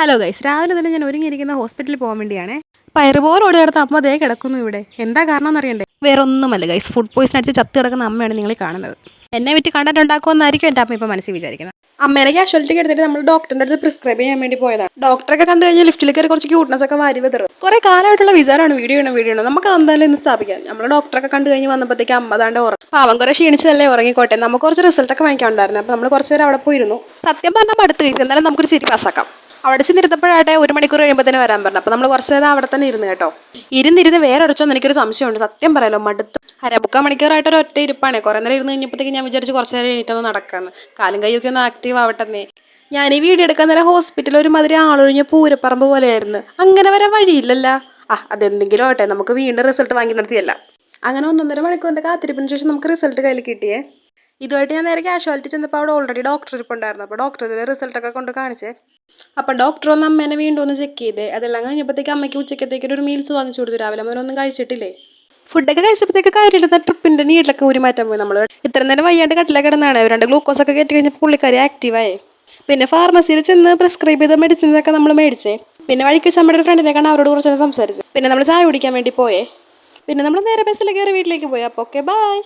Hello guys, രാവിലെ തന്നെ ഞാൻ ഒരുങ്ങിയിരിക്കുന്ന ഹോസ്പിറ്റലിൽ പോകാൻ വേണ്ടിയാണ്. പയറുപോലെ ഓടി നടത്ത അമ്മ ദേ കിടക്കുന്നു ഇവിടെ. എന്താ കാരണം എന്നറിയണ്ടേ? വേറെ ഒന്നുമല്ല ഗൈസ്, ഫുഡ് പോയിസൺ അടിച്ച് ചത്ത് കിടക്കുന്ന അമ്മയാണ് നിങ്ങൾ കാണുന്നത്. എന്നെ വിറ്റ് കണ്ടന്റ് ഉണ്ടാക്കുമെന്നായിരിക്കും എൻ്റെ അമ്മ ഇപ്പം മനസ്സിൽ വിചാരിക്കുന്നത്. അമ്മേനെ കാഷ്വാലിറ്റി എടുത്തിട്ട് നമ്മൾ ഡോക്ടറിൻ്റെ അടുത്ത് പ്രിസ്ക്രൈബ് ചെയ്യാൻ വേണ്ടി പോയതാണ്. ഡോക്ടറൊക്കെ കണ്ടു കഴിഞ്ഞാൽ ലിഫ്റ്റിൽ കയറി കുറച്ച് ക്യൂട്ട്നസ് ഒക്കെ വാരി വെതറും. കുറെ കാലമായിട്ടുള്ള വിചാരമാണ് വീഡിയോ നമുക്ക് എന്തായാലും ഇന്ന് സ്ഥാപിക്കാം. നമ്മൾ ഡോക്ടറൊക്കെ കണ്ടു കഴിഞ്ഞ് വന്നപ്പോഴത്തേക്ക് അമ്മ താണ്ട് ഉറങ്ങും. പാവം കുറെ ക്ഷീണിച്ചതല്ലേ, ഉറങ്ങിക്കോട്ടെ. നമുക്ക് കുറച്ച് റിസൾട്ടൊക്കെ വാങ്ങിക്കാനുണ്ടായിരുന്നു. അപ്പോൾ നമ്മൾ കുറച്ച് നേരം അവിടെ പോയിരുന്നു. സത്യം പറഞ്ഞാൽ അടുത്ത് കഴിച്ചു. എന്തായാലും നമുക്കൊരു ചിരി പാസ്സാക്കാം. അവിടെ ചെന്നിരുത്തപ്പോഴാട്ടെ 1 മണിക്കൂർ കഴിയുമ്പോൾ തന്നെ വരാൻ പറഞ്ഞു. അപ്പോൾ നമ്മൾ കുറച്ച് നേരം അവിടെ തന്നെ ഇരുന്ന് കേട്ടോ. ഇരുന്നിരുന്ന് വേറെ ഒരച്ചോന്ന് എനിക്കൊരു സംശയമുണ്ട്. സത്യം പറയാലോ, മടുത്ത് 1/4 മണിക്കൂറായിട്ട് ഒരു ഒറ്റ ഇരിപ്പാണ്. കുറേ നേരം ഇരുന്ന് കഴിഞ്ഞപ്പോഴത്തേക്ക് ഞാൻ വിചാരിച്ച് കുറച്ച് നേരം എണീറ്റൊന്ന് നടക്കാമെന്ന്. കാലും കൈയൊക്കെ ഒന്ന് ആക്റ്റീവ് ആവട്ടെന്നേ. ഞാൻ ഈ വീഡിയോ എടുക്കാൻ നേരം ഹോസ്പിറ്റലിൽ ഒരുമാതിരി ആളൊഴിഞ്ഞ പൂരപ്പറമ്പ് പോലെയായിരുന്നു. അങ്ങനെ വരാൻ വഴിയില്ലല്ലോ. അതെന്തെങ്കിലും ആവട്ടെ, നമുക്ക് വീണ്ടും റിസൾട്ട് വാങ്ങി നിർത്തിയല്ല. അങ്ങനെ 1.5 മണിക്കൂറിൻ്റെ കാത്തിരിപ്പിന് ശേഷം നമുക്ക് റിസൾട്ട് കയ്യിൽ കിട്ടിയേ. ഇതുമായിട്ട് ഞാൻ നേരെ കാഷ്വാലിറ്റി ചെന്നപ്പോൾ അവിടെ ഓൾറെഡി ഡോക്ടർ ഇരിപ്പുണ്ടായിരുന്നു. അപ്പോൾ ഡോക്ടറിൻ്റെ റിസൾട്ടൊക്കെ കൊണ്ട് കാണിച്ചേ. അപ്പം ഡോക്ടർ ഒന്ന് അമ്മേനെ വീണ്ടും ഒന്ന് ചെക്ക് ചെയ്തേ. അതെല്ലാം കഴിഞ്ഞപ്പോഴത്തേക്ക് അമ്മയ്ക്ക് ഉച്ചക്കത്തേക്ക് ഒരു മീൽസ് വാങ്ങിച്ചു കൊടുത്തു. രാവിലെ അവനൊന്നും കഴിച്ചിട്ടില്ലേ. ഫുഡൊക്കെ കഴിച്ചപ്പോഴത്തേക്ക് കാര്യമില്ല, ട്രിപ്പിൻ്റെ നീട്ടിലൊക്കെ ഊരി മാറ്റാൻ പോയി. നമ്മൾ ഇത്ര നേരം വയ്യാണ്ട് കട്ടിലൊക്കെ കിടന്നാണ്. 2 ഗ്ലൂക്കോസൊക്കെ കയറ്റി കഴിഞ്ഞപ്പോൾ പുള്ളിക്കാരി ആക്റ്റീവായേ. പിന്നെ ഫാർമസിയിൽ ചെന്ന് പ്രിസ്ക്രൈബ് ചെയ്ത മെഡിസിൻസൊക്കെ നമ്മൾ മേടിച്ചേ. പിന്നെ വഴിക്ക് വെച്ച് നമ്മുടെ ഫ്രണ്ടിനെ കാണാൻ അവരോട് കുറച്ച് സംസാരിച്ചു. പിന്നെ നമ്മൾ ചായ കുടിക്കാൻ വേണ്ടി പോയേ. പിന്നെ നമ്മൾ നേരെ ബസ്സിൽ കയറി വീട്ടിലേക്ക് പോയി. അപ്പോൾ ഓക്കെ, ബൈ.